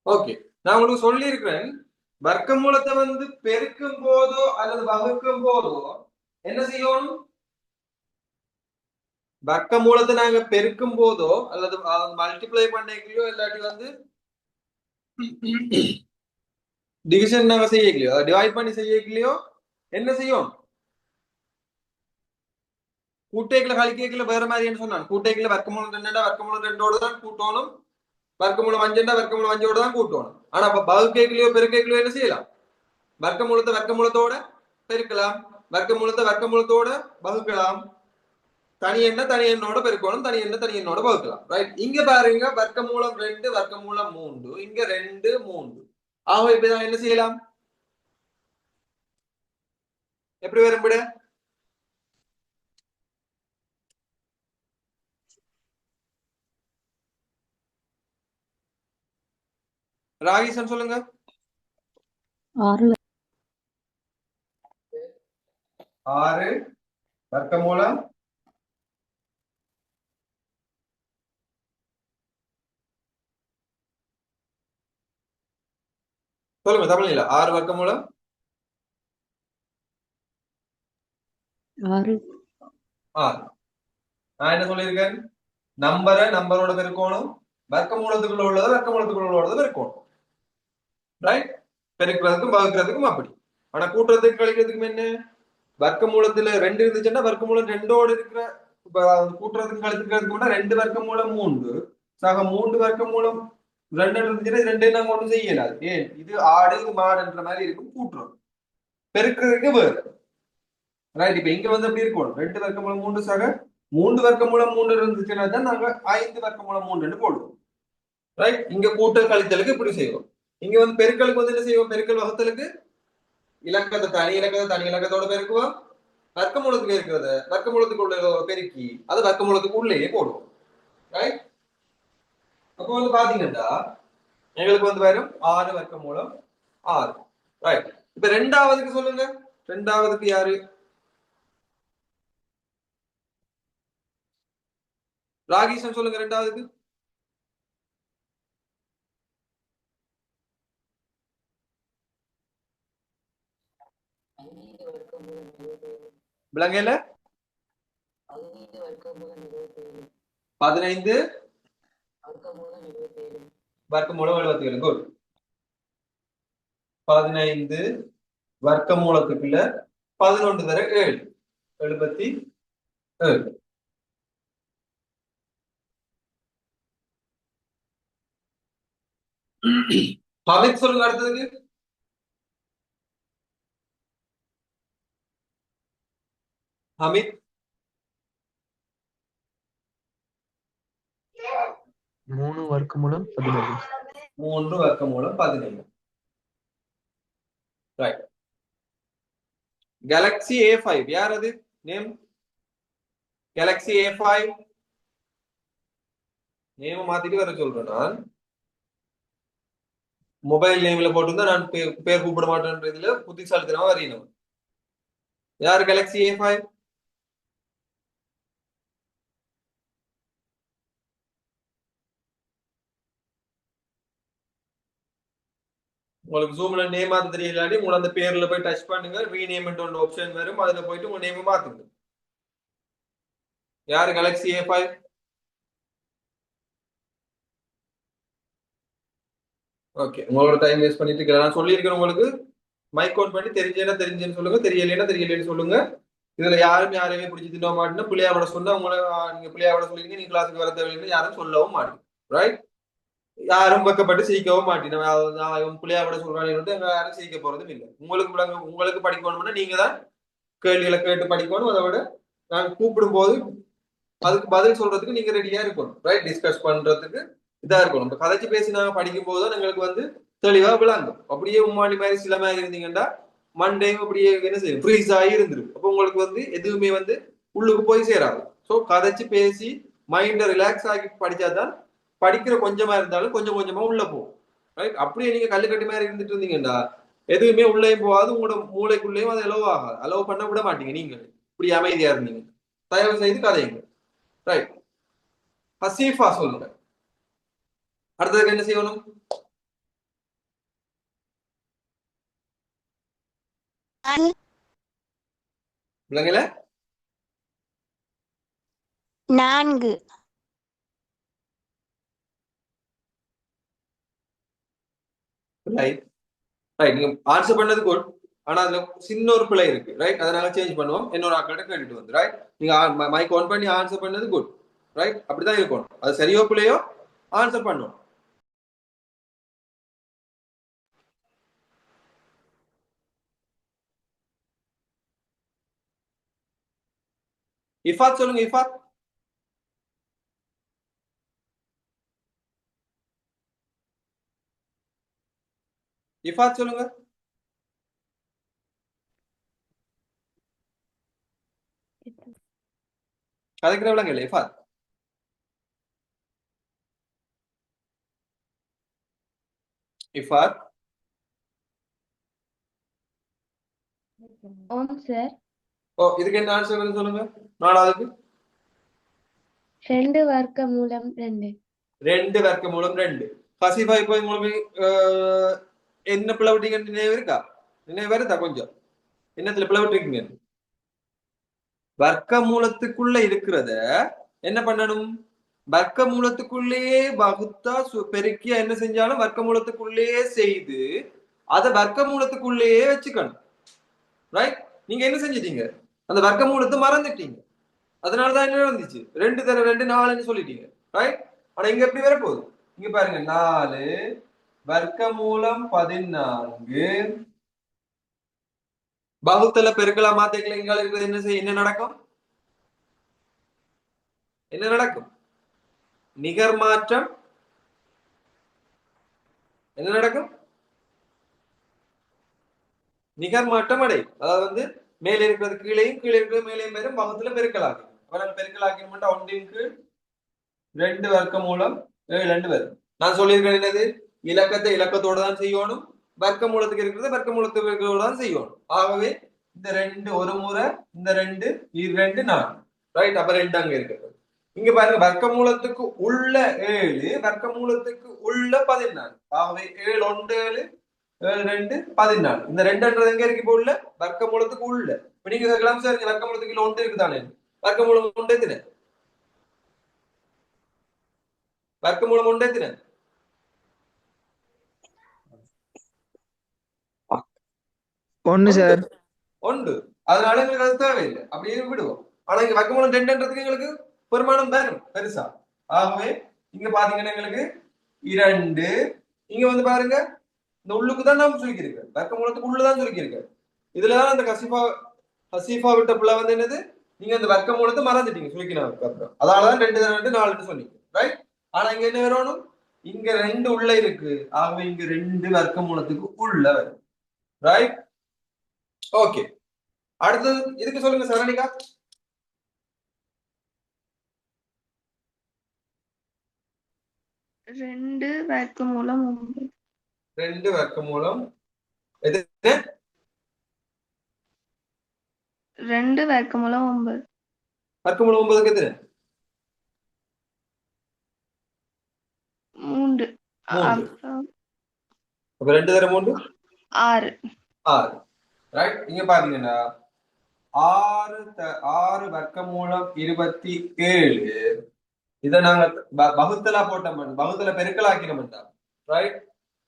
Okay, நான் உங்களுக்கு சொல்லி இருக்கிறேன், வர்க்கமூலத்தை வந்து பெருக்கும் போதோ அல்லது வகுக்கும் போதோ என்ன செய்யணும்? வர்க்கமூலத்தை நாங்க பெருக்கும் போதோ அல்லது மல்டிப்ளை பண்ணிக்கலையோ இல்லாட்டி வந்து டிவிஷன் நாங்க செய்யலையோ டிவைட் பண்ணி செய்யலையோ என்ன செய்யும்? கூட்டைக்குள்ள கழிக்கைக்குள்ள வேற மாதிரி சொன்னான். கூட்டைக்குள்ள வர்க்கமூலம் ரெண்டா வர்க்கமூலம் ரெண்டோடு தான் கூட்டணும், வர்க்கமூலம் அஞ்சுண்டா வர்க்கமூலம் அஞ்சோடு தான் கூட்டணும். ஆனா பகுக்கைக்குள்ளயோ பெருக்கைக்குள்ளயோ என்ன செய்யலாம்? வர்க்கமூலத்தை வர்க்கமூலத்தோட பெருக்கலாம், வர்க்கமூலத்தை வர்க்கமூலத்தோட வகுக்கலாம், தனி எண்ணை தனி எண்ணோட பெருக்கணும், தனி எண்ணை தனி எண்ணோட வகுக்கலாம். ரைட், இங்க பாருங்க வர்க்கமூலம் 2 வர்க்கமூலம் 3, இங்க 2 3. ஆக இப்ப நான் என்ன செய்யலாம்? எப்படி வரும் விட? ராகிசன் சொல்லுங்க. 6 வர்க்கமூலம் சொல்லுங்க தமிழ் இல்ல. 6 வர்க்கமூலம் 6. நான் என்ன சொல்லியிருக்கேன்? நம்பரோட பெருக்கணும், வர்க்கமூலத்துக்குள்ள உள்ளதை வர்க்கமூலத்துக்குள்ள உள்ளதை பெருக்கணும். ரைட், பெருக்கிறதுக்கும் வகுக்கிறதுக்கும் அப்படி. ஆனா கூட்டுறதுக்கு கழிக்கிறதுக்கும் என்ன? வர்க்கமூலத்துல 2 இருந்துச்சுன்னா வர்க்கமூலம் 2ஓட இருக்கிற கூட்டுறதுக்கு கழிக்கிறதுக்கு கூட 2 வர்க்கமூலம் 3 சக 3 வர்க்கமூலம் 2 இருந்துச்சுன்னா 2 நாங்க ஒண்ணும் செய்யலாது. ஏன்? இது ஆடு இது மாடுன்ற மாதிரி இருக்கும். கூட்டுறோம் பெருக்கிறதுக்கு வேறு. ரைட், இப்ப இங்க வந்து எப்படி இருக்கும்? 2 வர்க்கமூலம் 3 சக 3 வர்க்கமூலம் 3 இருந்துச்சுன்னா தான் நாங்க 5 வர்க்கமூலம் 3 போடுவோம். ரைட், இங்க கூட்டல் கழித்தலுக்கு இப்படி செய்வோம். இங்க வந்து பெருக்கலுக்கு வந்து என்ன செய்வோம்? பெருக்கல் வகுத்தலுக்கு இலக்கத்தை தனி இலக்கத்தோட பெருக்குவோம், வர்க்கமூலத்துக்கு இருக்கிறத வர்க்கமூலத்துக்கு உள்ள பெருக்கி அது வர்க்கமூலத்துக்கு உள்ளேயே போடுவோம். ரைட், அப்போ வந்து பாத்தீங்கன்னா எங்களுக்கு வந்து வரும் 6 வர்க்கமூலம் 6. ரைட், இப்ப ரெண்டாவதுக்கு சொல்லுங்க. ரெண்டாவதுக்கு யாரு? ராகேஷன் சொல்லுங்க. ரெண்டாவதுக்கு விளங்கல? 15 வர்க்கமூலம் 77. குட். 15 வர்க்கமூலத்துக்குள்ள 11 தர 7 77. ஹமித் சொல்லுங்க அடுத்ததுக்கு. ஹமித் 3 வர்க்கமூலம் 17. 3 வர்க்கமூலம் 17. ரைட், கேலக்ஸி A5 யார் அது? நேம் கேலக்ஸி A5 நேம் மாத்திட்டு வர சொல்றேன். நான் மொபைல் நேம்ல போட்டுருந்தா நான் பேர் கூப்பிட மாட்டேன்றதுல புத்திசாலித்தனமா வரையணும். யார் கேலக்ஸி A5? உங்களுக்கு ஜூம்ல நேம் மாத்த தெரியலாட்டி உங்களை அந்த பேர்ல போய் டச் பண்ணுங்க, ரீநேம்ன்ற ஒரு ஆப்ஷன் வரும், அதுல போயிட்டு உங்க நேம் மாத்துங்க. யாரு கேலக்ஸி A5? ஓகே, உங்களோட டைம் வேஸ்ட் பண்ணிட்டு இருக்கேன். நான் சொல்லியிருக்கேன் உங்களுக்கு, மைக் அவுட் பண்ணி தெரிஞ்சேன்னு சொல்லுங்க, தெரியலைன்னா சொல்லுங்க. இதுல யாரையுமே பிடிச்சி தின்ன மாட்டேன்னு பிள்ளையாவோட சொன்னா உங்களை நீங்க பிள்ளையாவோட சொல்லிருங்க, நீங்க கிளாஸுக்கு வர தேவையில்லைன்னு யாரும் சொல்லவும் மாட்டேன். ரைட், யாரும் பக்கப்பட்டு சிரிக்கவும் மாட்டேன். நான் பிள்ளையாவோட சொல்றாங்க யாரும் சிரிக்க போறதும் இல்லை. உங்களுக்கு படிக்கணும்னா நீங்க தான் கேள்விகளை கேட்டு படிக்கணும். அதை விட நான் கூப்பிடும் போது அதுக்கு பதில் சொல்றதுக்கு நீங்க ரெடியா இருக்கணும். ரைட், டிஸ்கஸ் பண்றதுக்கு இதா இருக்கணும். இப்ப கதைச்சு பேசி நாங்க படிக்கும் போதுதான் எங்களுக்கு வந்து தெளிவா விளங்கும். அப்படியே உம்மாடி மாதிரி சில மாதிரி இருந்தீங்கன்னா மண்டேயும் அப்படியே என்ன செய்யும், ஃப்ரீஸ் ஆகி இருந்திருக்கும். அப்போ உங்களுக்கு வந்து எதுவுமே வந்து உள்ளுக்கு போய் சேராது. ஸோ கதைச்சு பேசி மைண்டை ரிலாக்ஸ் ஆகி படிச்சாதான் படிக்கிற கொஞ்சமா இருந்தாலும் கொஞ்சம் கொஞ்சமா உள்ள போகும். ரைட், அப்படியே நீங்க கல்லுக்கட்டி மாதிரி இருந்துட்டு இருந்தீங்கன்னா எதுவுமே உள்ளேயும் போகாது, உங்களோட மூளைக்குள்ளேயும் அது அலோவ் ஆகாது. அலோவ் பண்ண விட மாட்டீங்க. நீங்க இப்படி அமைதியா இருந்தீங்க. தயவு செய்து கதைங்க. ரைட், ஹசீஃபா சொல்லுங்க. அடுத்ததுக்கு என்ன செய்யணும்? விளங்கல? 4. ரைட் ரைட், நீங்க ஆன்சர் பண்ணது குட். ஆனா அதுல சின்ன ஒரு பிழை இருக்கு. ரைட், அதை நாங்க சேஞ்ச் பண்ணுவோம். இன்னொரு ஆட்கள்கிட்ட கேட்டுட்டு வந்து. ரைட், நீங்க மைக் ஆன் பண்ணி ஆன்சர் பண்ணது குட். ரைட், அப்படிதான் இருக்கணும். அது சரியோ பிள்ளையோ ஆன்சர் பண்ணும். இஃபாத் சொல்லுங்க. இஃபாத், இஃபாத் சொல்லுங்க. கதைக்கிற விளங்கல இஃபாத். இஃபாத் ஓம் சார். ஓ, இதுக்கு என்ன ஆன்சர் சொல்லுங்க. நாலாவதுக்கு 2 வர்க்கமூலம் 2. 2 வர்க்கமூலம் 2. ஹசிஃபா இப்போ உங்களுக்கு என்ன பிளவுட்டீங்க நினைவு இருக்கா? நினைவு வருதா? கொஞ்சம் என்னத்துல பிளவுட்டீங்க? வர்க்க மூலத்துக்குள்ள இருக்கிறத என்ன பண்ணணும்? வர்க்க மூலத்துக்குள்ளேயே வகுத்தா பெருக்கியா என்ன செஞ்சாலும் வர்க்க மூலத்துக்குள்ளேயே செய்து அதை வர்க்க மூலத்துக்குள்ளேயே வச்சுக்கணும். ரைட், நீங்க என்ன செஞ்சிட்டீங்க? அந்த வர்க்க மூலத்தை மறந்துட்டீங்க. அதனாலதான் என்ன நடந்துச்சு? 2 தர 2 4ன்னு சொல்லிட்டீங்க. ரைட், ஆனா இங்க எப்படி வரப்போகுது? இங்க பாருங்க, 4 வர்க்க மூலம் 14 வகுத்தல பெருக்கலா மாத்திக்கல. இங்க இருக்கிறது என்ன செய்ய, என்ன நடக்கும்? என்ன நடக்கும்? நிகர் மாற்றம். என்ன நடக்கும்? நிகர் மாற்றம் அடை. அதாவது வந்து மேலே இருக்கிறது கீழையும் கீழே இருக்கிறது மேலேயும் பேரும் வகுத்துல பெருக்கலாகும். அப்ப நம்ம பெருக்கலாக்கணும். ஒன்றின் கீழ் 2 வர்க்க மூலம் 7 வரும். நான் சொல்லியிருக்கேன் என்னது? இலக்கத்தை இலக்கத்தோட தான் செய்யணும். வர்க்க மூலத்துக்கு இருக்கிறது வர்க்க மூலத்தோட தான் செய்யணும். ஆகவே இந்த 2 ஒரு முறை, இந்த 2 2 4. ரைட், அப்ப 2 அங்க இருக்கு. இங்க பாருங்க, வர்க்க மூலத்துக்கு உள்ள 7 வர்க்க மூலத்துக்கு உள்ள 14. ஆகவே 7 1 7 7 2 14. இந்த 2ன்றது எங்க இருக்கு? இப்போ உள்ள வர்க்க மூலத்துக்கு உள்ள. இப்ப நீங்க கேட்கலாம், சார் வர்க்க மூலத்துக்கு 1 இருக்குதானே? வர்க்க மூலம் 1 எத்தனை? வர்க்க மூலம் 1 எத்தனை? 1 சார். 1. அதனால எங்களுக்கு அது தேவையில்லை, அப்படியே விடுவோம். ஆனா இங்க வர்க்க மூலம் 2ன்றதுக்கு எங்களுக்கு பெருமானம் வேணும் பெருசா. ஆகவே இங்க பாத்தீங்கன்னா எங்களுக்கு 2. இங்க வந்து பாருங்க, இந்த உள்ளுக்கு தான் நாம சுருக்கியிருக்கேன். வர்க்க மூலத்துக்கு உள்ளதான் சுருக்கியிருக்கேன். இதுலதான் அந்த ஹசீஃபா விட்ட பிள்ளை வந்து என்னது? நீங்க அந்த வர்க்க மூலத்தை மறந்துட்டீங்க சுருக்கினதுக்கு அப்புறம். அதனாலதான் 2 2 4 சொன்னீங்க. ரைட், ஆனா இங்க என்ன வரணும்? இங்க 2 உள்ள இருக்கு. ஆகவே இங்க 2 வர்க்க மூலத்துக்கு உள்ள வரும். Right, okay. அடுத்தது இதுக்கு சொல்லுங்க சரணிகா. 2 வர்க்கமூலம் 9. 2 வர்க்கமூலம் எது? 2 வர்க்கமூலம் 9. வர்க்கமூலம் 9க்கு எது? 3. 3. அப்புறம் அப்ப 2 தர 3 6. 6. ரைட், இங்க பாத்தீங்கன்னா 6 வர்க்கமூலம் 27. இதை நாங்க வகுத்தலா போட்டோம், வகுத்தல பெருக்கலாக்கினோம்டா. ரைட்,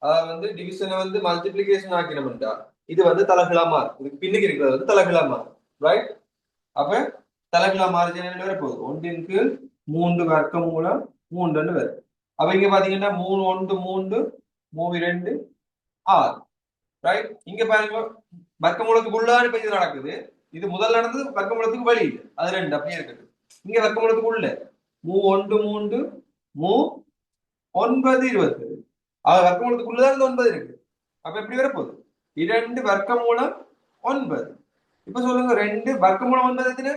அதாவது வந்து டிவிஷனை வந்து மல்டிபிளிகேஷன் ஆக்கினோம்டா. இது வந்து தலகிழா மாறும். இதுக்கு பின்னுக்கு இருக்கிறது வந்து தலகிழா மாறும். ரைட், அப்ப தலகிழா மாறுச்சு என்ன வரப்போகுது? 1 கீழ் 3 வர்க்கமூலம் 3 வரும். அப்ப இங்க பாத்தீங்கன்னா 3 1 3 3 2 6. ரைட், இங்க பாருங்க, வர்க்கமூலத்துக்கு உள்ளான இப்ப இது நடக்குது. இது முதல் நடந்தது வர்க்கமூலத்துக்கு வெளியில, அது 2 அப்படியே இருக்குது. இங்க வர்க்கமூலத்துக்கு உள்ள 3 1 3 9 20. வர்க்கமூலத்துக்குள்ளதான் இந்த 9 இருக்கு. அப்ப எப்படி வரப்போகுது? 2 வர்க்கமூலம் 9. இப்ப சொல்லுங்க, 2 வர்க்கமூலம் 9 எத்தனை?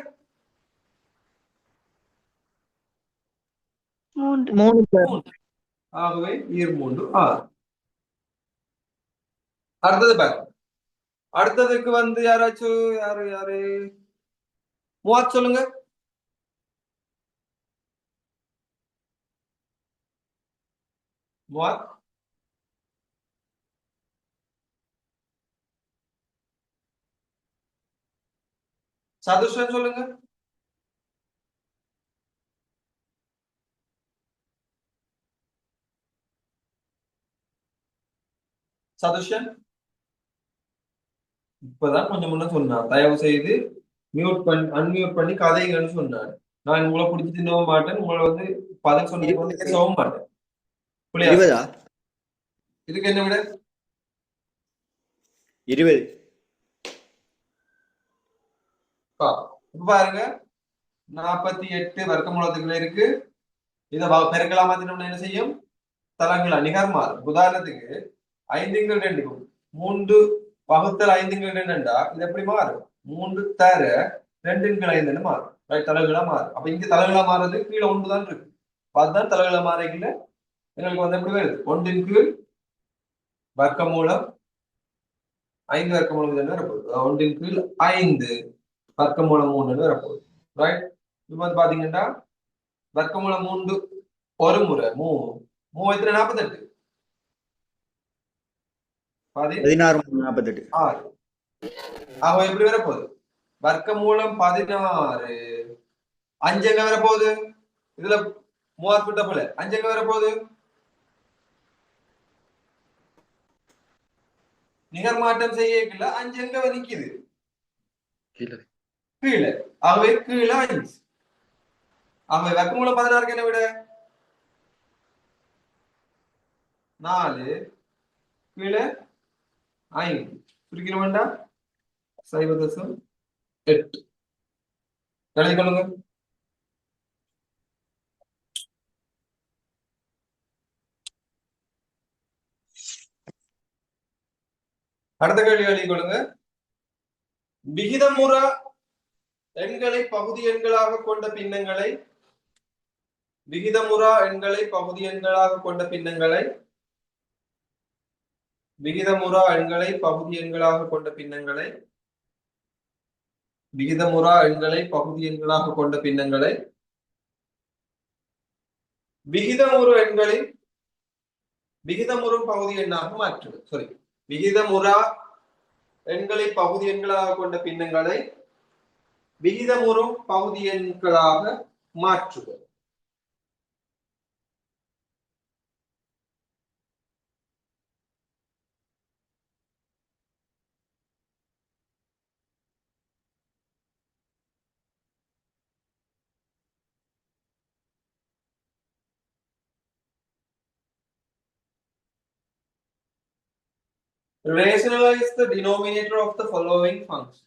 3 சார். 3. ஆகவே 3 6. அடுத்தது பாருங்க. அடுத்ததுக்கு வந்து யாராச்சும் யாரு யாரு மூவாத் சொல்லுங்க. மூவாத். சதுஷ்டன் சொல்லுங்க. சதுஷ்டன் இப்பதான் கொஞ்சம் முன்ன சொன்னான், தயவு செய்து அன்மியூட் பண்ணி கதைங்கன்னு சொன்னான். நான் உங்களை பிடிச்சி தின்னவும் மாட்டேன், உங்களை வந்து பதில் சொன்னதுக்கு வந்து பேசவும் மாட்டேன். புரியா? 20 இதுக்கு என்ன விட 20 இப்ப பாருங்க, 48 வர்க்கமூலத்துக்குள்ள இருக்கு. இதை பெருக்கலா மாத்தினோம்னா என்ன செய்யும்? தலங்களா நிகர் மாறும். உதாரணத்துக்கு 5 3 வகுத்தல் 5 இது எப்படி மாறும்? 3 தர 2 மாறும். தலைகளா மாறும். அப்ப இங்க தலைகளா மாறுறது கீழே 1 தான் இருக்கு. அதுதான் தலைகளா மாறிக்கல எங்களுக்கு வந்து எப்படி வருது? 1 வர்க்கமூலம் 5 வர்க்கமூலம் வரப்போகுது. 1 5 வர்க்கமூலம் 3 வரப்போகுது. ரைட்? இப்ப வந்து பாத்தீங்கன்னா வர்க்கமூலம் 3 ஒரு முறை 3 48 16 48 6. ஆக எப்படி வரப்போகுது? வர்க்கமூலம் 16 5 எங்க வரப்போகுது? இதுல 3 போல 5 எங்க வரப்போகுது? நிகர் மாற்றம் செய்யல 5 எங்க நிக்குது? கீழே. ஆகவே கீழே 5. ஆகவே வர்க்கமூலம் 16 என்ன விட 4 கீழே 5 சுருக்கிட வேண்டாம். 0.8 எழுதி கொள்ளுங்க. அடுத்த கேள்வி எழுதி கொள்ளுங்க. விகிதமுற எண்களை பகுதி எண்களாக கொண்ட பின்னங்களை விகிதமுறா எண்களை பகுதி எண்களாக கொண்ட பின்னங்களை விகிதமுறா எண்களை பகுதி எண்களாக கொண்ட பின்னங்களை விகிதமுறா எண்களை பகுதி எண்களாக கொண்ட பின்னங்களை விகிதமுறு எண்களின் விகிதமுறும் பகுதி எண்ணாக மாற்றுவது. சாரி, விகிதமுறா எண்களை பகுதி எண்களாக கொண்ட பின்னங்களை விகிதமுறும் பகுதி எண்களாக மாற்றுவது. Rationalize the denominator of the following function.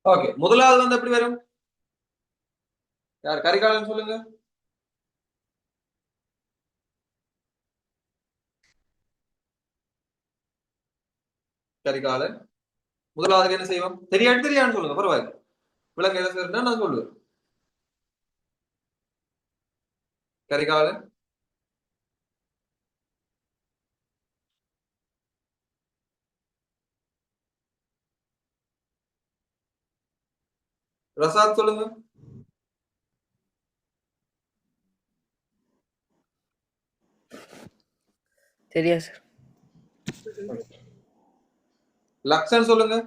Okay, முதலாவது வந்து எப்படி வரும்? யார் கரிகாலன் சொல்லுங்க. கரிகாலன் முதலாவது என்ன செய்வோம்? தெரியான்னு சொல்லுங்க, பரவாயில்ல. விலங்கு எதை சேர்ந்தா நான் சொல்லுவேன். கரிகாலன் ரசாத் சொல்லுங்க. சரியா சார்? லக்ஷன் சொல்லுங்க.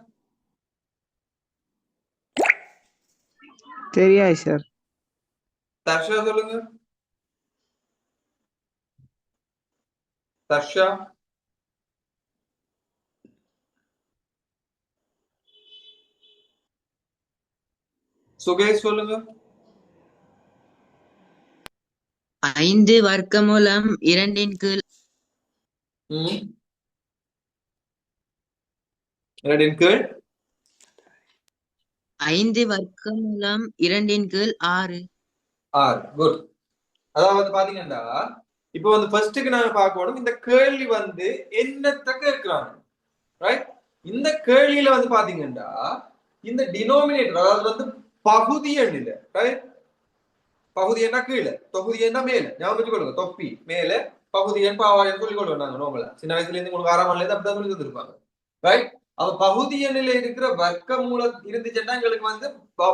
தெரியாது சார். தர்ஷா சொல்லுங்க. தர்ஷா சுகேஷ் சொல்லுங்க. 5 வர்க்கமூலம் 2 கீழ் 5 வர்க்கமூலம் 2 கீழ் 6. குட். அதாவது பாத்தீங்கன்னா இப்ப வந்து ஃபர்ஸ்ட்டுக்கு நாங்க பார்க்கணும், இந்த கேள்வி வந்து என்னத்த கேட்கிறாங்க. ரைட்? இந்த கேள்வியில வந்து பாத்தீங்கன்னா இந்த டினோமினேட்டர், அதாவது வந்து பகுதி எண் இல்ல. ரைட்? பகுதி எண்ணா கீழே, தொகுதி எண்ணா மேல. ஞாபகம் வச்சுக்கொள்ளுங்க. தொப்பி மேல, பகுதி எண் பாவாயம் சொல்லிக் கொள்வோம் நாங்க நோமலா. சின்ன வயசுல இருந்து உங்களுக்கு 6ஆம் ஆண்டுல இருந்து அப்படிதான் சொல்லி தந்திருப்பாங்க. ரைட்? அவ பகுதி எண்ணில இருக்கிற வர்க்க மூலம் இருந்துச்சுன்னா எங்களுக்கு வந்து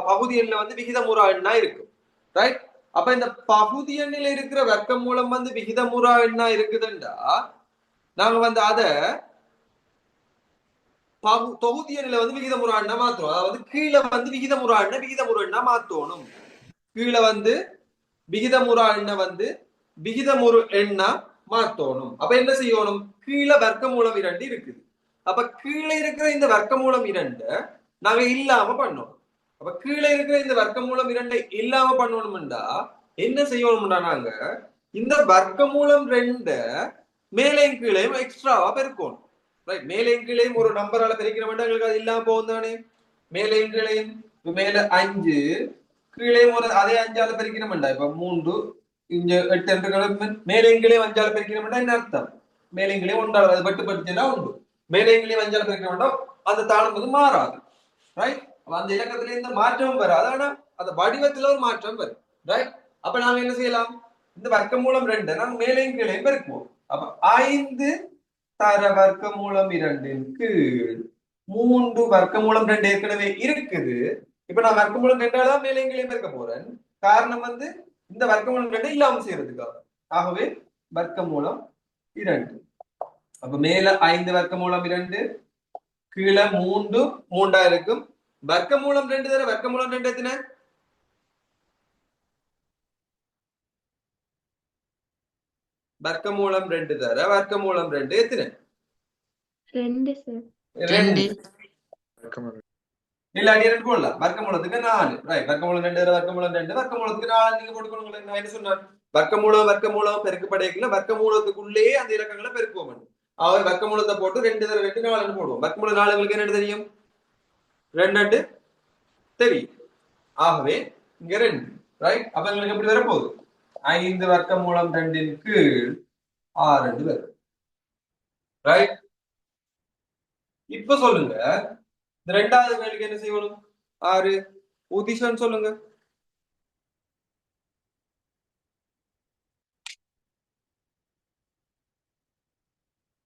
பகுதி எண்ணில வந்து விகிதமுறா எண்ணா இருக்கு. ரைட்? அப்ப இந்த பகுதி எண்ணில இருக்கிற வர்க்க மூலம் வந்து விகிதமுறா எண்ணா இருக்குதுண்டா நாங்க வந்து அத தொகுதியனில வந்து விகிதமுறான்னா மாத்துறோம். அதாவது கீழே வந்து விகிதமுறான்னா மாத்தணும். கீழே வந்து விகிதமுறா எண்ண வந்து விகிதமுறு எண்ணா மாத்தணும். அப்ப என்ன செய்யணும்? கீழே வர்க்கமூலம் 2 இருக்குது. அப்ப கீழே இருக்கிற இந்த வர்க்கமூலம் 2 நாங்க இல்லாம பண்ணணும். அப்ப கீழே இருக்கிற இந்த வர்க்கமூலம் 2 இல்லாம பண்ணணும்டா என்ன செய்யணும்டா நாங்க இந்த வர்க்கமூலம் 2 மேலையும் கீழையும் எக்ஸ்ட்ராவா பெருக்கணும். ரைட், மேலையும் கீழையும் ஒரு நம்பரால பெருக்கிற வேண்டாம், எங்களுக்கு அது இல்லாம போகும் தானே. மேலையும் கீழையும் மேல 5 கீழையும் ஒரு அதே 5ஆல பெருக்கிற வேண்டாம். இப்ப 3 இங்க 8 என்று மேலையும் கீழையும் 5ஆல பெருக்கிற வேண்டாம். என்ன அர்த்தம்? மேலையும் கீழையும் 1 அது பட்டு பட்டுச்சுன்னா உண்டு. மேலையும் கீழையும் 5ஆல பெருக்கிற வேண்டாம், அந்த தாளம் வந்து மாறாது. ரைட், அந்த இலக்கத்துல இருந்து மாற்றமும் வராது, ஆனா அந்த வடிவத்துல ஒரு மாற்றம் வரும். ரைட், அப்ப நாம என்ன செய்யலாம்? இந்த வர்க்கமூலம் 2 நாங்க மேலையும் கீழையும் பெருக்குவோம். அப்ப 5 தர வர்க்கமூலம் 2 கீழ் 3 வர்க்கமூலம் 2 ஏற்கனவே இருக்குது. இப்ப நான் வர்க்கமூலம் 2 தான் மேலையும் கீழையும் பெருக்க போறேன். காரணம் வந்து இந்த வர்க்கமூலம் 2 இல்லாம செய்யறதுக்காக. ஆகவே வர்க்கமூலம் 2. அப்ப மேல 5 வர்க்கமூலம் 2 கீழே 3 இருக்கும். வர்க்கமூலம் 2 தர வர்க்கமூலம் 2 எத்தனை? வர்க்கமூலம் 2 தர வர்க்கமூலம் 2 எத்தனை? 2 சார். 2 இல்ல அடி 2 போடலாம். வர்க்கமூலத்துக்கு 4. ரைட், வர்க்கமூலம் 2 தர வர்க்கமூலம் 2 வர்க்கமூலத்துக்கு 4 நீங்க போட்டுக்கணும். நான் என்ன சொன்னேன்? வர்க்கமூலம் பெருக்கப்படைக்குள்ள வர்க்கமூலத்துக்குள்ளேயே அந்த இலக்கங்களை பெருக்குவோம். ஆகவே வர்க்கமூலத்தை போட்டு 2 தர 2 4 போடுவோம். வர்க்கமூலம் 4 உங்களுக்கு என்ன தெரியும்? 2 தெரியும். ஆகவே இங்க 2. ரைட், அப்ப எங்களுக்கு எப்படி வரப்போகுது? 5 வர்க்கமூலம் 2 கீழ் 6 வரும். ரைட், இப்ப சொல்லுங்க இந்த 2வது கேள்விக்கு என்ன செய்யணும்? 6 உதிஷன் சொல்லுங்க.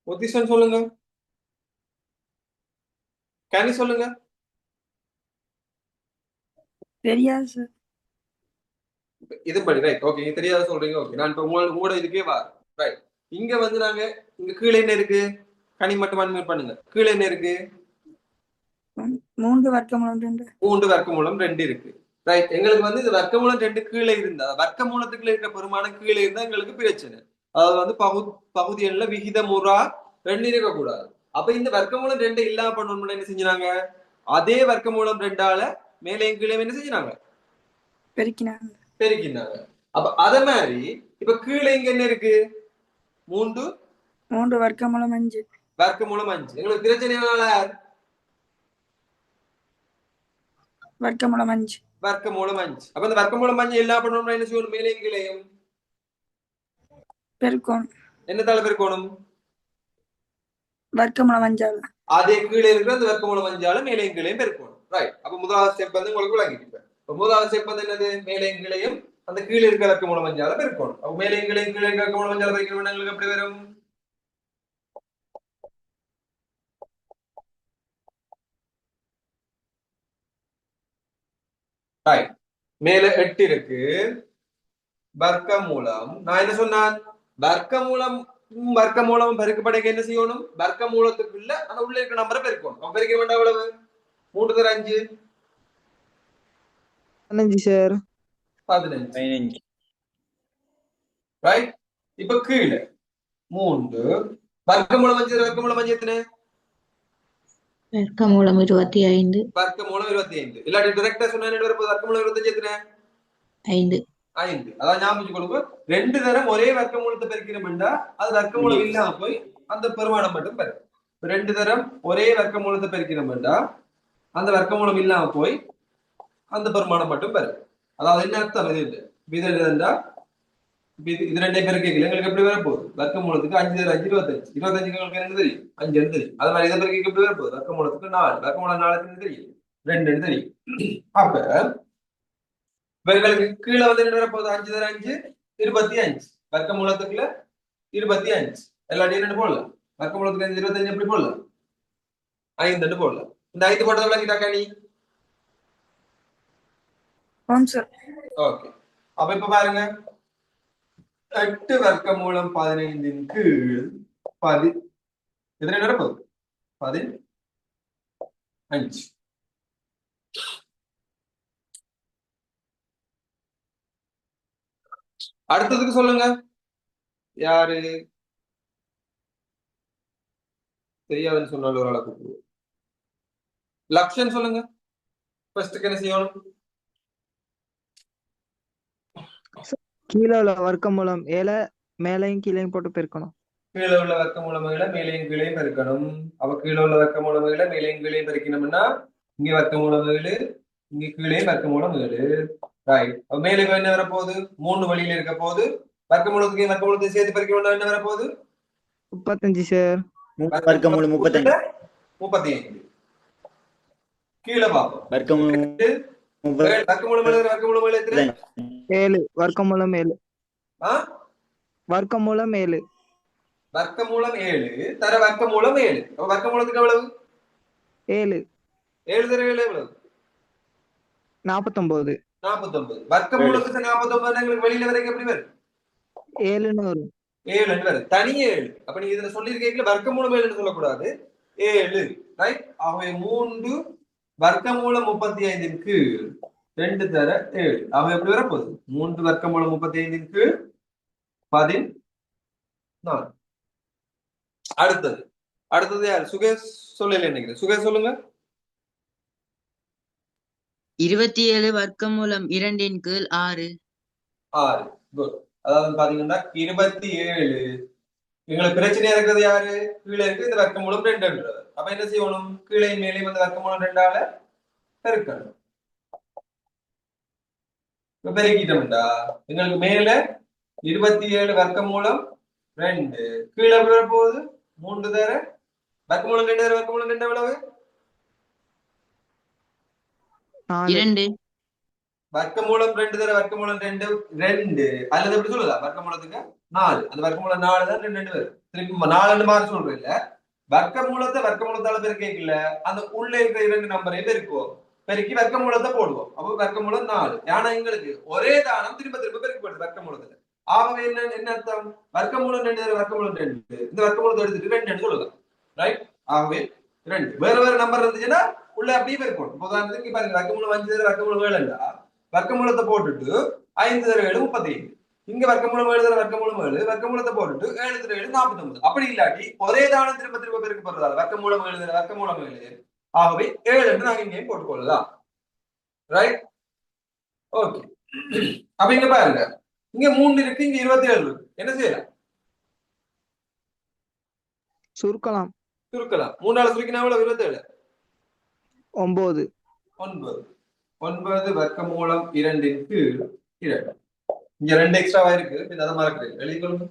உதிஷன் சொல்லுங்க. கேனி சொல்லுங்க. தெரியாது சார். இது படி. ரைட், ஓகே, நீங்க தெரியாத சொல்றீங்க. ஓகே, நான் இப்ப உங்களோட இதுக்கே வா. ரைட், இங்க வந்து நாங்க இங்க கீழே என்ன இருக்கு? கனி மட்டும் அன்மியூட் பண்ணுங்க. கீழே என்ன இருக்கு? 3 வர்க்கமூலம் 2. 3 வர்க்கமூலம் 2 இருக்கு. ரைட், எங்களுக்கு வந்து இது வர்க்கமூலம் 2 கீழே இருந்தா, வர்க்கமூலத்துக்குள்ள இருக்கிற பெருமானம் கீழே இருந்தா எங்களுக்கு பிரச்சனை. அதாவது வந்து பகுதி எண்ல விகிதமுறா 2 இருக்க கூடாது. அப்ப இந்த வர்க்கமூலம் 2 இல்லாம பண்ணணும்னு என்ன செஞ்சாங்க? அதே வர்க்கமூலம் 2ஆல மேலே கீழே என்ன செஞ்சாங்க? பெருக்கினாங்க. அப்ப அத மாதிரி இப்ப கீழே இங்க என்ன இருக்கு? 3 வர்க்கமூலம் 5. வர்க்கமூலம் 5. எங்களுக்கு பிரச்சனை வர்க்கமூலம் 5. வர்க்கமூலம் 5. அப்ப இந்த வர்க்கமூலம் 5 எல்லா பண்ணணும்னா என்ன செய்யணும்? மேலே கீழையும் பெருக்கணும். என்னத்தால பெருக்கணும்? வர்க்கமூலம் 5ஆல. அதே கீழே இருக்கிற அந்த வர்க்கமூலம் 5ஆல மேலே கீழையும் பெருக்கணும். ரைட், அப்ப முதலாவது ஸ்டெப் வந்து உங்களுக்கு விளங்கிட்டு. இப்ப முதலாவது ஸ்டெப் வந்து என்னது? மேலே கீழையும் அந்த கீழே இருக்கிற வர்க்கமூலம் 5ஆல பெருக்கணும். அப்ப மேலே கீழையும் கீழே இருக்கிற வர்க்கமூலம் 5ஆல பெருக்கணும். எங்களுக்கு எப்படி வரும்? ரைட், மேல 8 இருக்கு. வர்க்கமூலம் நான் என்ன சொன்னான்? வர்க்கமூலம் பெருக்கப்படைக்க என்ன செய்யணும்? வர்க்கமூலத்துக்குள்ள அந்த உள்ள இருக்கிற நம்பரை பெருக்கணும். பெருக்க வேண்டாம். எவ்வளவு? 3 தர 5 15 சார். 15. ரைட், இப்ப கீழே 3 வர்க்கமூலம் 5 வர்க்கமூலம் 5 எத்தனை? வர்க்கமூலம் 25. வர்க்கமூலம் 25. இல்லாட்டி டைரக்டா சொன்னா என்ன வரப்போகுது? வர்க்கமூலம் 25 எத்தனை? 5. அதான் ஞாபகம் வச்சுக்கொள்ளுங்க. 2 தரம் ஒரே வர்க்கமூலத்தை பெருக்கிறோம்டா அது வர்க்கமூலம் இல்லாம போய் அந்த பெருமானம் மட்டும் பெறும். 2 தரம் ஒரே வர்க்கமூலத்தை பெருக்கிறோம்டா அந்த வர்க்கமூலம் இல்லாம போய் அந்த பெருமானம் மட்டும் பெறும். அதாவது என்ன அர்த்தம்? இது எழுதுண்டா இது 2 பெருக்கல எங்களுக்கு எப்படி வரப்போகுது? வர்க்கமூலத்துக்கு 5 தர 5 25. 25 உங்களுக்கு என்ன தெரியும்? 5 தெரியும். அது மாதிரி இதை பெருக்க எப்படி வரப்போகுது? வர்க்கமூலத்துக்கு 4. வர்க்கமூலம் 4 தெரியும், 2 தெரியும். அப்ப இவர்களுக்கு கீழே வந்து என்ன வரப்போகுது? 5 தர 5 25. வர்க்கமூலத்துக்குள்ள 25 எல்லாத்தையும் 2 போடலாம். வர்க்கமூலத்துக்கு 25 எப்படி போடலாம்? 5 போடலாம். இந்த 5 போட்டதை விளக்கிட்டாக்கா நீ? ஓகே, அப்ப இப்ப பாருங்க 8 வர்க்கமூலம் 15 கீழ் 10 இது என்ன வரப்போகுது? 10 5. அடுத்ததுக்கு சொல்லுங்க. யாரு தெரியாதுன்னு சொன்னாலும் ஒரு ஆளை கூப்பிடுவோம். லக்ஷன் சொல்லுங்க. ஃபர்ஸ்ட்டுக்கு என்ன செய்யணும்? கீழே உள்ள வர்க்கமூலம் ஏழை மேலையும் கீழையும் போட்டு பெருக்கணும். கீழே உள்ள வர்க்கமூலமைகளை மேலையும் கீழையும் பெருக்கணும். அப்ப கீழே உள்ள வர்க்கமூலமைகளை மேலையும் கீழையும் பெருக்கணும்னா இங்க வர்க்கமூலம் 7, இங்க கீழே வர்க்கமூலம் 7. ரைட். மேலே என்ன வரப்போகுது? 3 வழியில இருக்க போகுது. வர்க்கமூலத்தை சேர்த்து பெருக்க என்ன வரப்போகுது? 35 சார். 3 வர்க்கமூலம் 35. 35. கீழே பார்ப்போம். வர்க்கமூலம் வர்க்கமூலம் எத்தனை? 7 வர்க்கமூலம் 7. வர்க்கமூலம் 7. வர்க்கமூலம் 7 தர வர்க்கமூலம் 7. அப்ப வர்க்கமூலத்துக்கு எவ்வளவு? 7. 7 தர 7 எவ்வளவு? 49. 49. வர்க்கமூலத்துக்கு 49 எங்களுக்கு வெளியில வரைக்கும் எப்படி வரும்? 7ன்னு வரும். 7 வரும். தனியே 7. அப்ப நீங்க இதுல சொல்லிருக்கீங்க வர்க்கமூலம் 7 சொல்லக்கூடாது. 7. ரைட். ஆகவே 3 வர்க்கமூலம் 35 கீழ் 2 தர 7. ஆகவே எப்படி வரப்போகுது? 3 வர்க்கமூலம் 35 கீழ் 14. அடுத்தது யார்? சுகேஷ் சொல்லல நினைக்கிறேன். சுகேஷ் சொல்லுங்க. 27 வர்க்கமூலம் 2 கீழ் 6. 6. குட். அதாவது பாத்தீங்கன்னா 27 எங்களுக்கு பிரச்சனையா இருக்கிறது யாரு? கீழே இருக்கு இந்த வர்க்கமூலம் 2. அப்ப என்ன செய்யணும்? கீழே மேலே வந்து வர்க்கமூலம் 2ஆல பெருக்கணும். இப்ப பெருக்கிட்டோம்டா எங்களுக்கு மேல 27 வர்க்கமூலம் 2 கீழே போகுது 3 தர வர்க்கமூலம் 2 தர வர்க்கமூலம் 2 எவ்வளவு? 2. வர்க்கமூலம் 2 தர வர்க்கமூலம் 2 2 அல்லது எப்படி சொல்லலாம்? வர்க்கமூலத்துக்கு 4. அந்த வர்க்கமூலம் 4 தான் 2 வரும். திருப்பி 4 மாறி சொல்றேன் இல்ல. வர்க்கமூலத்தால பெருக்கல அந்த உள்ள இருக்கிற 2 நம்பரையும் பெருக்குவோம். பெருக்கி வர்க்கமூலத்தை போடுவோம். அப்போ வர்க்கமூலம் 4. ஆனா எங்களுக்கு ஒரே தானம் திரும்ப பெருக்கப்படுது வர்க்கமூலத்துல. ஆகவே என்ன அர்த்தம்? வர்க்கமூலம் 2 தர வர்க்கமூலம் 2 இந்த வர்க்கமூலத்தை எடுத்துட்டு 2 சொல்லலாம். ரைட். ஆகவே 2 வேற நம்பர் இருந்துச்சுன்னா உள்ள அப்படியே பெருக்கணும். உதாரணத்துக்கு பாருங்க வர்க்கமூலம் 5 தர வர்க்கமூலம் 7 வர்க்கமூலத்தை போட்டுட்டு 5 தர 7 35. இங்க வர்க்கமூலம் 7 தர வர்க்கமூலம் 7 வர்க்கமூலத்தை போட்டுட்டு 7 தர 7 49. அப்படி இல்லாட்டி ஒரே தானம் திரும்ப பெருக்கப்படுறதால வர்க்கமூலம் 7 தர வர்க்கமூலம் 7 ஆகவே 7 என்று நாங்க இங்கேயும் போட்டுக்கொள்ளலாம். ரைட். ஓகே. அப்ப இங்க பாருங்க இங்க 3 இருக்கு, இங்க 27 இருக்கு. என்ன செய்யலாம்? சுருக்கலாம். 3ஆல சுருக்கினா எவ்வளவு? 27. 9. 9 வர்க்கமூலம் 2 கீழ் 2. இங்க 2 எக்ஸ்ட்ராவா இருக்கு. அதை மறக்கிறேன். எழுதிக்கொள்ளுங்க.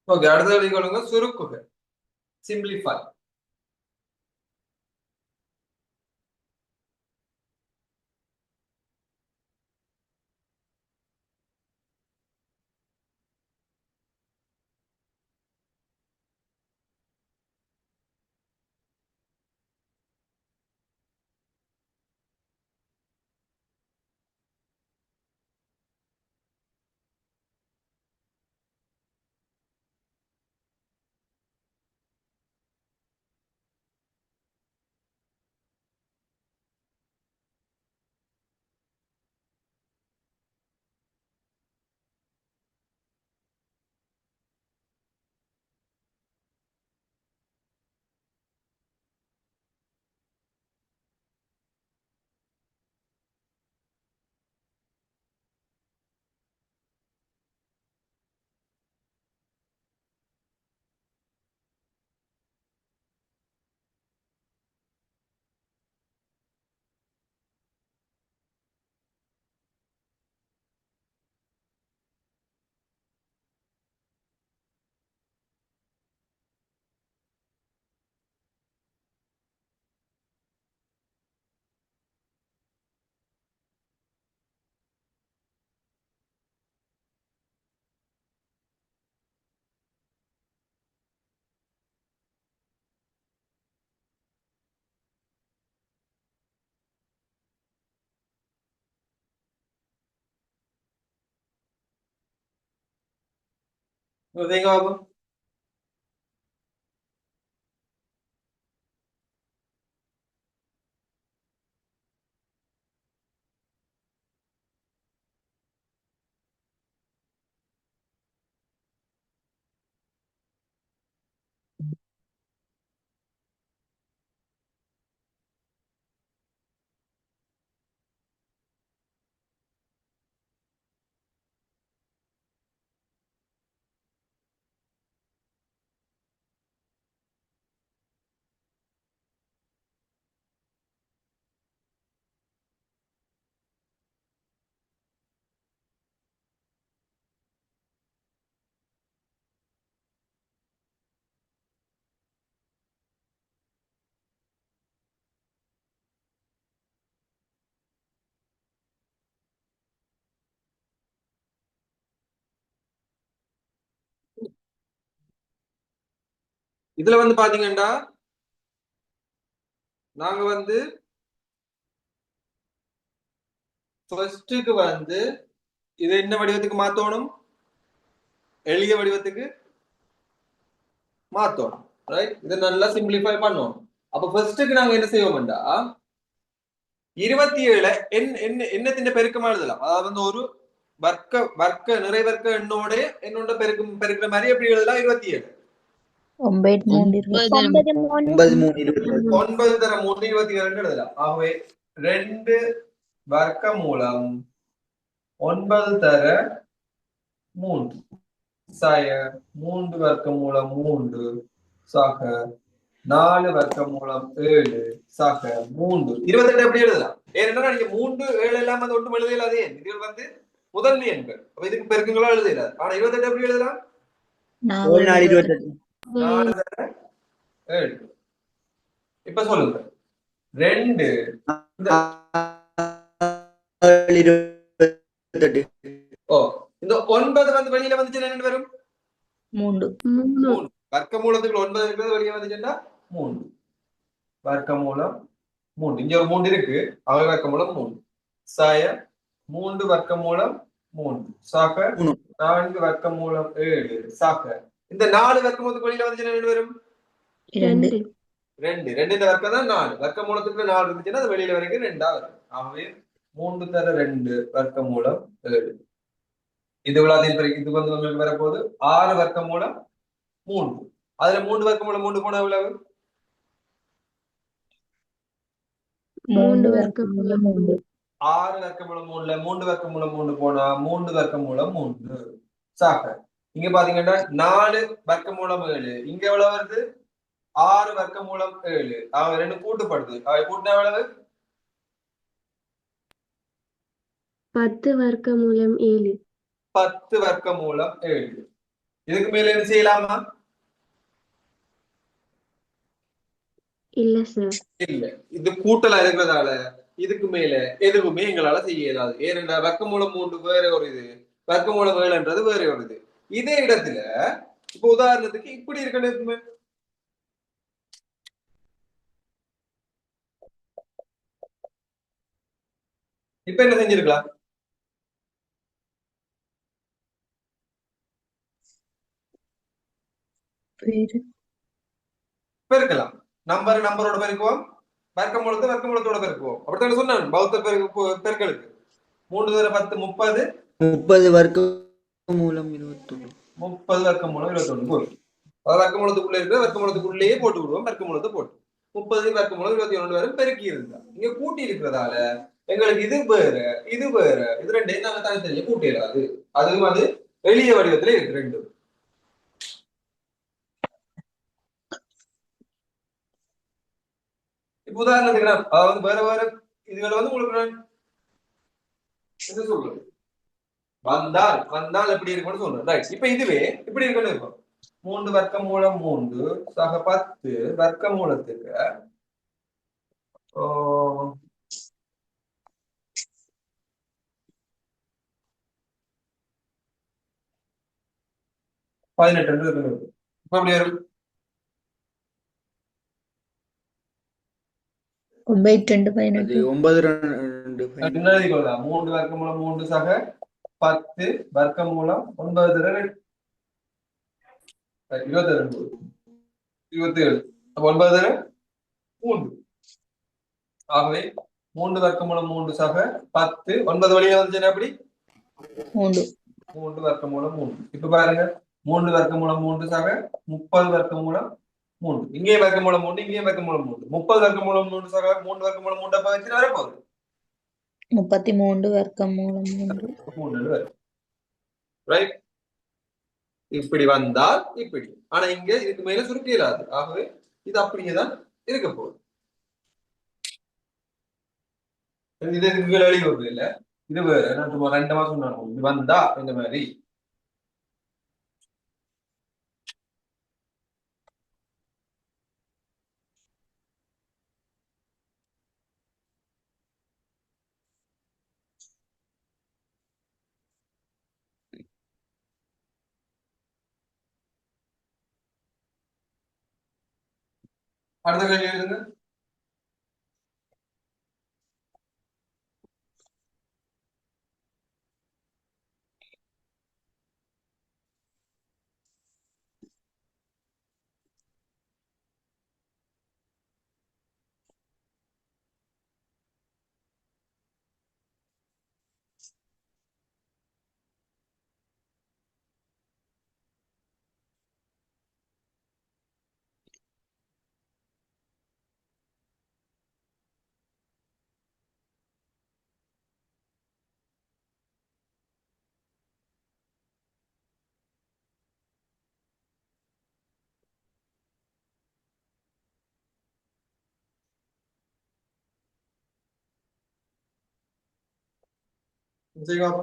ஓகே. அடுத்த எழுதிக்கொள்ளுங்க. சுருக்குக. சிம்பிளிஃபை. செய்யுங்க பாப்போம். இதுல வந்து பாத்தீங்கன்னா நாங்க வந்து ஃபர்ஸ்ட்டுக்கு வந்து இது என்ன வடிவத்துக்கு மாத்தணும், எளிய வடிவத்துக்கு மாத்தணும். ரைட், இதை நல்லா சிம்பிளிஃபை பண்ணுவோம். அப்ப ஃபர்ஸ்ட்டுக்கு நாங்க என்ன செய்வோம்டா 27 எண்ணத்தின் பெருக்கமா எழுதலாம். அதாவது வந்து ஒரு வர்க்க நிறைவர்க்க எண்ணோட என்னோட பெருக்கிற மாதிரி எப்படி எழுதலாம்? 27 9 தர 3 27 எழுதலாம். ஆகவே 2 வர்க்க மூலம் 9 தர 3 சாய 3 வர்க்க மூலம் 3 சாக 4 வர்க்க மூலம் 7 சாக 3 28 எப்படி எழுதலாம்? ஏன்னா நீங்க 3 7 எல்லாம் வந்து ஒன்றும் எழுதலாதே, இது வந்து முதன்மை எண்கள். அப்ப இதுக்கு பெருக்குங்களா எழுதலாம். ஆனா 28 எப்படி எழுதலாம்? 4 தர 7. இப்ப சொல்லுங்க 2 ஓ இந்த 9 வந்து வெளியில வந்துச்சுன்னா என்ன வரும்? 3 வர்க்க மூலத்துக்கு 9 இருக்கிறது வெளியே வந்துச்சுன்னா 3 வர்க்க மூலம் 3. இங்க ஒரு 3 இருக்கு, அவை வர்க்க மூலம் 3 சாய 3 வர்க்க மூலம் 3 சாக 4 வர்க்க மூலம் 7 சாக இந்த 4 வர்க்க மூலத்துக்கு வெளியில வந்துச்சுன்னா என்ன வரும்? 2 2 வர்க்கம் தான் 4 வர்க்க மூலத்துக்கு 4 இருந்துச்சுன்னா அது வெளியில வரைக்கும் 2 வரும். ஆகவே 3 தர 2 வர்க்க மூலம் 7. இது விழாதின் பிறகு இது வந்து உங்களுக்கு வரப்போகுது 6 வர்க்க மூலம் 3. அதுல 3 வர்க்க மூலம் 3 போனா எவ்வளவு? 3 வர்க்க மூலம் 3 6 வர்க்க மூலம் 3ல 3 வர்க்க மூலம் 3 போனா 3 வர்க்க மூலம் 3 சாக. இங்க பாத்தீங்கன்னா 4 வர்க்க மூலம் 7, இங்க எவ்வளவு வருது? 6 வர்க்க மூலம் 7. அவங்க ரெண்டு கூட்டுப்படுது, அவை கூட்டினா எவ்வளவு? 10 வர்க்க மூலம் 7 10 வர்க்க மூலம் 7. இதுக்கு மேல என்ன செய்யலாமா? இல்ல சார். இல்ல, இது கூட்டலா இருக்கிறதால இதுக்கு மேல எதுவுமே எங்களால செய்ய இயலாது. ஏனென்றா வர்க்க மூலம் 3 வேற ஒரு இது, வர்க்க மூலம் 7ன்றது வேற ஒரு இது. இதே இடத்துல இப்ப உதாரணத்துக்கு இப்படி இருக்கணும். இப்ப என்ன செஞ்சிருக்கலாம்? பெருக்கலாம். நம்பரோட பெருக்குவோம், வர்க்க மூலத்தோட பெருக்குவோம். அப்படித்தான் சொன்னான் பௌத்த பெருக்களுக்கு 3 தர 10 30 30 வர்க்க மூலம் 21 30 வர்க்க மூலம் 21 போடும். வர்க்க மூலத்துக்குள்ள இருக்கிற வர்க்க மூலத்துக்குள்ளேயே போட்டு விடுவோம். வர்க்க மூலத்தை போட்டு 30 வர்க்க மூலம் 21 வரை பெருக்கி இருந்தா இங்க கூட்டி இருக்கிறதால எங்களுக்கு இது வேற இது ரெண்டையும் நாங்க தனித்தனியா கூட்டிடாது. அதுவும் அது எளிய வடிவத்துல இருக்கு ரெண்டு. இப்ப உதாரணத்துக்கு அதாவது வேற இதுகளை வந்து உங்களுக்கு நான் என்ன சொல்றது வந்தால் எப்படி இருக்கும்னு சொல்றேன். ரைட், இப்ப இதுவே இப்படி இருக்குன்னு இருக்கும். 3 வர்க்க மூலம் 3 சக 10 வர்க்க மூலத்துக்கு 18 இருக்கு. இப்ப எப்படி வரும்? 3 வர்க்க மூலம் 3 சக 10 வர்க்க மூலம் 9 2. 22 27. அப்ப 9 தர 3. ஆகவே 3 வர்க்கமூலம் 3 சக 10. 9 வழியா வந்துச்சுன்னா எப்படி 3 வர்க்கமூலம் 3. இப்ப பாருங்க 3 வர்க்கமூலம் 3 சக 30 வர்க்கமூலம் 3. இங்கே வர்க்கமூலம் 3, இங்கே வர்க்கமூலம் 3. 30 வர்க்கமூலம் 3 சக 3 வர்க்கமூலம் 3 அப்ப எத்தனை வரப்போகுது 33 வர்க்கமூலம் 3. 3 வரும். ரைட்? இப்படி வந்தால் இப்படி. ஆனா இங்க இதுக்கு மேல சுருக்க இயலாது. ஆகவே இது அப்படியே தான் இருக்க போகுது. இது இதுக்கு கீழே எழுதி வருது இல்ல, இது வேற. நான் சும்மா 2 மாசம் சொன்னேன். இது வந்தா இந்த மாதிரி அடுத்த கேள்வி எழுதுங்க. செய்வோம்.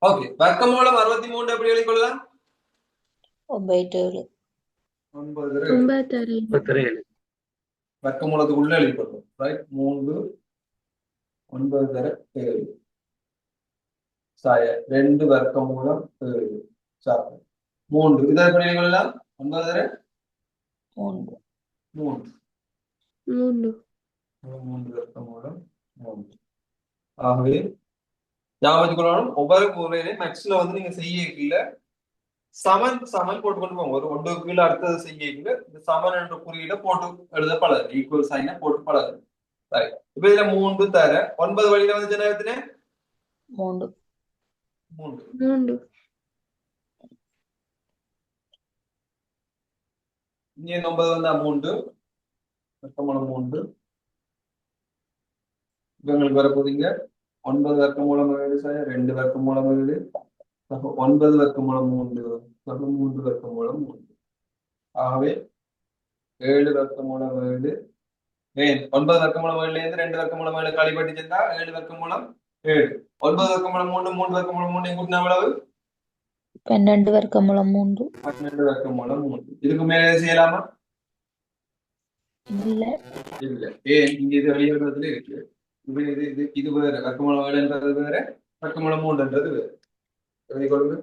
ஓகே, வர்க்கமூலம் 63 எப்படி எழுதிக் கொள்ளலாம்? 9 9 வர்க்கமூலத்துக்கு உள்ள எழுதிக் கொள்ளும். ரைட்? 3 9 தர 7 சாய 2 வர்க்கமூலம் 7 சாப்பிட 3. இதை எப்படி எழுதிக் கொள்ளலாம்? 9 தர 3. 3. 3 3 வர்க்கமூலம் 3. ஆகவே ஞாபகத்துக்கு கொள்ளணும், ஒவ்வொரு முறையிலையும் மேக்ஸ்ல வந்து நீங்க செய்யல சமன் சமன் போட்டு கொண்டு போங்க. ஒரு ஒன்றுக்கு கீழே அடுத்தது செய்யல இந்த சமன் என்ற குறியீட போட்டு எழுத பழகு, ஈக்குவல் சைனை போட்டு பழகு. இப்ப இதுல 3 தர 9 வழியில வந்து ஜனகத்தினே 3. 3 இங்கே 9 வந்தா 3 வர்க்கமூலம் 3. இவங்களுக்கு வரப்போதீங்க 9 வர்க்கமூலம் 7 2 வர்க்கமூலம் 7 9 வர்க்கமூலம் 3 3 வர்க்கமூலம் 3. ஆகவே 7 வர்க்கமூலம் 7 9 வர்க்கமூலம் 7ல இருந்து 2 வர்க்கமூலம் 7 கழிப்பட்டு சென்றா 7 வர்க்கமூலம் 7. 9 வர்க்கமூலம் 3 3 வர்க்கமூலம் 3 கூட்டினா எவ்வளவு? 12 வர்க்கமூலம் 3. 12 வர்க்கமூலம் 3. இதுக்கு மேலே செய்யலாமா? இல்ல. இல்ல. இங்க இது வெளியிடுறதுல இருக்கு. இது வேற, வர்க்கமூலம் 7ன்றது வேற, வர்க்கமூலம் 3ன்றது வேற. எழுதி கொள்ளுங்க.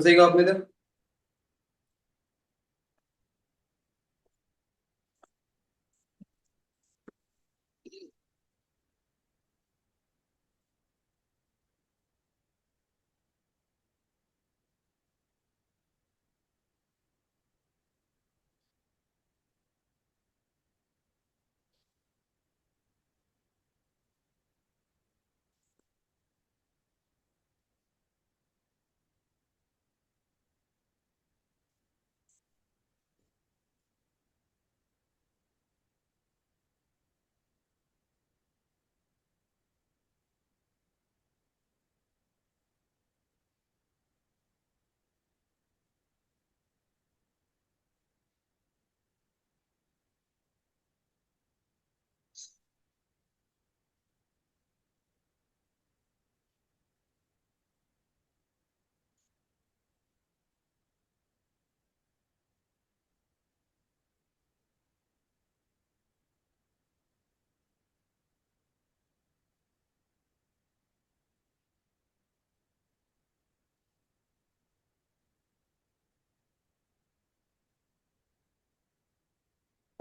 செய்க அப்ப இது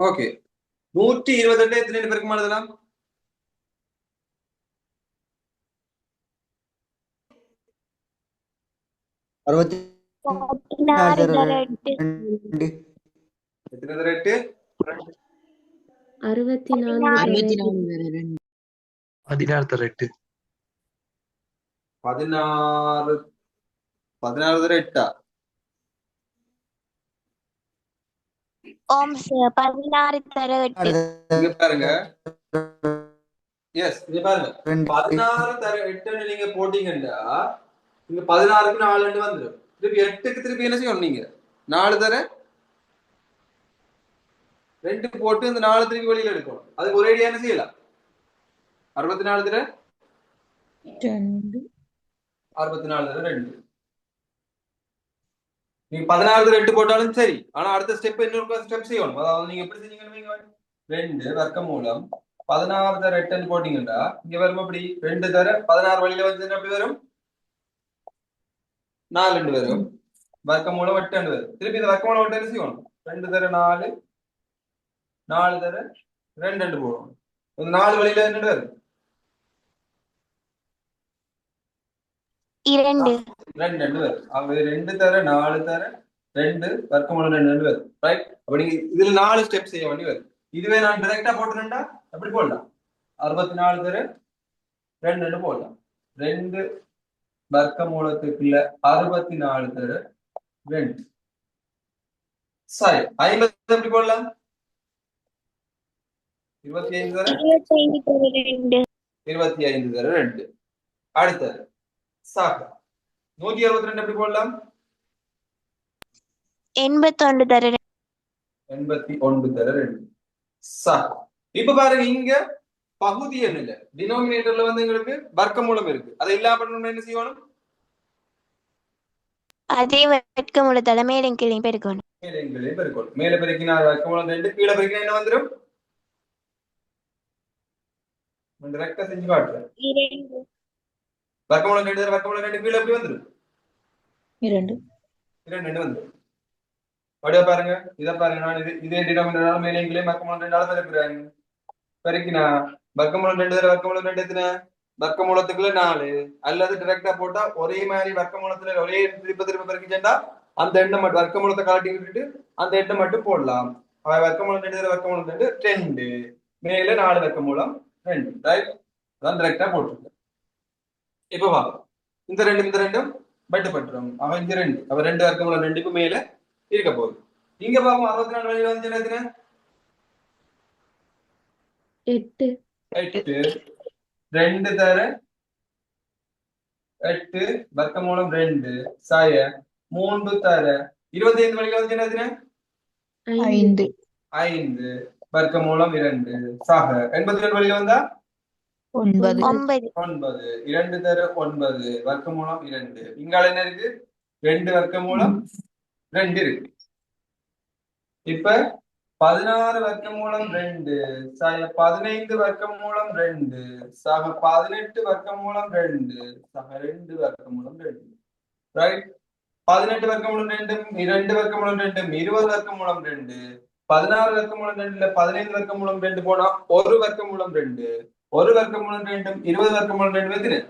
ஓகே 128 எத்தனை பெருக்கமா எழுதலாம்? அறுபத்தி நாலு தர ரெண்டு. எத்தனை தர 8? 64 64 16 தர 8. 16 தர 8. ஓம் 16 தர 8. இங்க பாருங்க. எஸ் இங்க பாருங்க. ரெண்டு. 16 தர 8 நீங்க போட்டீங்கன்னா இங்க 16க்கு 4 வந்துடும். திருப்பி 8க்கு திருப்பி என்ன செய்யணும் நீங்க? 4 தர 2 போட்டு இந்த 4 திருப்பி வெளியில எடுக்கணும். அதுக்கு ஒரே அடியா என்ன செய்யலாம்? 64 தர 2 64 தர 2. நீங்க 16 தர 8 போட்டாலும் சரி. ஆனா அடுத்த ஸ்டெப் இன்னொரு ஸ்டெப் செய்யணும். அதாவது நீங்க எப்படி செஞ்சீங்கன்னா 2 வர்க்கமூலம் 16 தர 8 போட்டீங்கன்னா இங்க வரும் எப்படி 2 தர 16 வழியில வந்து எப்படி வரும்? 4 வரும். வர்க்கமூலம் 8 வரும். திருப்பி இந்த வர்க்கமூலம் 8 என்ன செய்யணும்? 2 தர 4 4 தர 2 போடணும். இந்த 4 வழியில என்ன வரும்? 2 2 வரும். அப்ப 2 தர 4 தர 2 வர்க்கமூலம் 2 வரும். ரைட்? அப்ப நீங்க இதுல 4 ஸ்டெப் செய்ய வேண்டி வரும். இதுவே நான் டைரக்டா போட்டுறேன்டா எப்படி போடலாம்? 64 தர 2 போடலாம். 2 வர்க்கமூலத்துக்குள்ள 64 தர 2. சரி 50 எப்படி போடலாம்? 25 தர 25 தர 2. 25 தர 2. அடுத்தது சாக 162 எப்படி போடலாம்? 81 தர 2. 81 தர 2. சாக இப்ப பாருங்க இங்க பகுதி என்ன இல்ல டினோமினேட்டர்ல வந்து எங்களுக்கு வர்க்கமூலம் இருக்கு. அதை இல்லா பண்ணணும்னா என்ன செய்யணும்? அதே வர்க்கமூலத்தால மேலும் கீழே பெருக்கணும். மேலே பெருக்கணும். மேல பெருக்கினா வர்க்கமூலம் 2, கீழே பெருக்கினா என்ன வந்துடும்? டைரக்டா செஞ்சு காட்டுறேன். 2 வர்க்கமூலம் 2 தர வர்க்கமூலம் 2 கீழே எப்படி வந்துடும்? 2 2 வந்துடும். அப்படியே பாருங்க இதை பாருங்க நான் இதே டினோமினேட்டர் மேலே கீழே வர்க்கமூலம் 2 பெருக்கிறேன். பெருக்கினா வர்க்கமூலம் 2 தர வர்க்கமூலம் 2 எத்தனை? வர்க்கமூலத்துக்குள்ள 4 அல்லது டைரக்டா போட்டா ஒரே மாதிரி வர்க்கமூலத்துல ஒரே திருப்ப பெருக்கிச்சேன்டா அந்த எண்ணை மட்டும் வர்க்கமூலத்தை காட்டி விட்டுட்டு அந்த எண்ணை மட்டும் போடலாம். வர்க்கமூலம் 2 தர வர்க்கமூலம் 2 2 மேல 4 வர்க்கமூலம் 2. ரைட்? அதான் டைரக்டா போட்டுருக்கேன். இப்ப வா இந்த ரெண்டும் பட்டுப்பட்டுரும். அவன் இந்த 2 அவ 2 வர்க்கமூலம் 2க்கு மேல இருக்க போகுது. இங்க பாப்போம் 64 வழியில வந்து என்ன? 8 8 2 தர 8 வர்க்கமூலம் 2 சாய 3 தர 25 வழியில வந்து என்னதுன்னு 5 5 வர்க்கமூலம் 2 சாக 82 வழியில வந்தா 9 9 9 2 தர 9 வர்க்கமூலம் 2 இங்கால என்ன இருக்கு 2 வர்க்கமூலம் 2 இருக்கு இப்ப 16 வர்க்கமூலம் 2 சாய 15 வர்க்கமூலம் 2 சாக 18 வர்க்கமூலம் 2 சாக 2 வர்க்கமூலம் 2 ரைட் 18 வர்க்கமூலம் 2 2 வர்க்கமூலம் 2 20 வர்க்கமூலம் 2 16 வர்க்கமூலம் 2 15 வர்க்கமூலம் 2 போனா 1 வர்க்கமூலம் 2 1 வர்க்கமூலம் 2 20 வர்க்கமூலம் 2 எத்தனை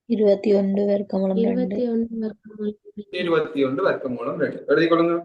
21 வர்க்கமூலம் 2 21 வர்க்கமூலம் 21 வர்க்கமூலம் 2 எழுதி கொள்ளுங்க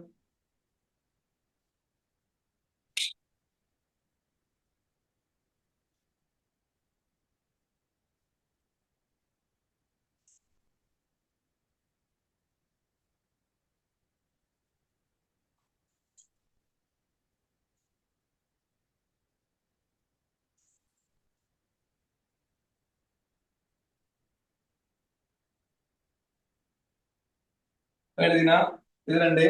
எழுதினா இது ரெண்டு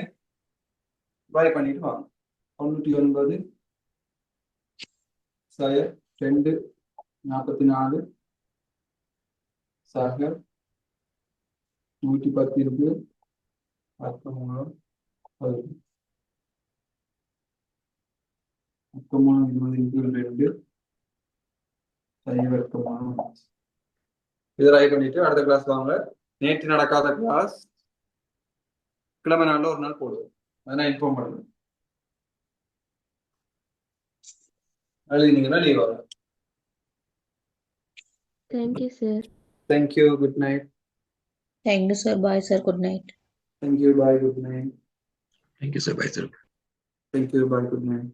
பாய் பண்ணிட்டு வாங்க 99 சாய 2 44 சாக 110 இருக்கு வர்க்கமூலம் 10 வர்க்கமூலம் 20 2 சாய வர்க்கமூலம் இதை ரைட் பண்ணிட்டு அடுத்த கிளாஸ் வாங்க நேற்று நடக்காத கிளாஸ் கிழமை நாள்ல ஒரு நாள் போடுவோம் அதை இன்ஃபார்ம் பண்ணுங்க எழுதினீங்கன்னா லீவ் ஆகும் thank you sir thank you good night Thank you, sir. Bye, sir. Good night. Thank you bye good night Thank you, sir. Bye, sir. Thank you bye good night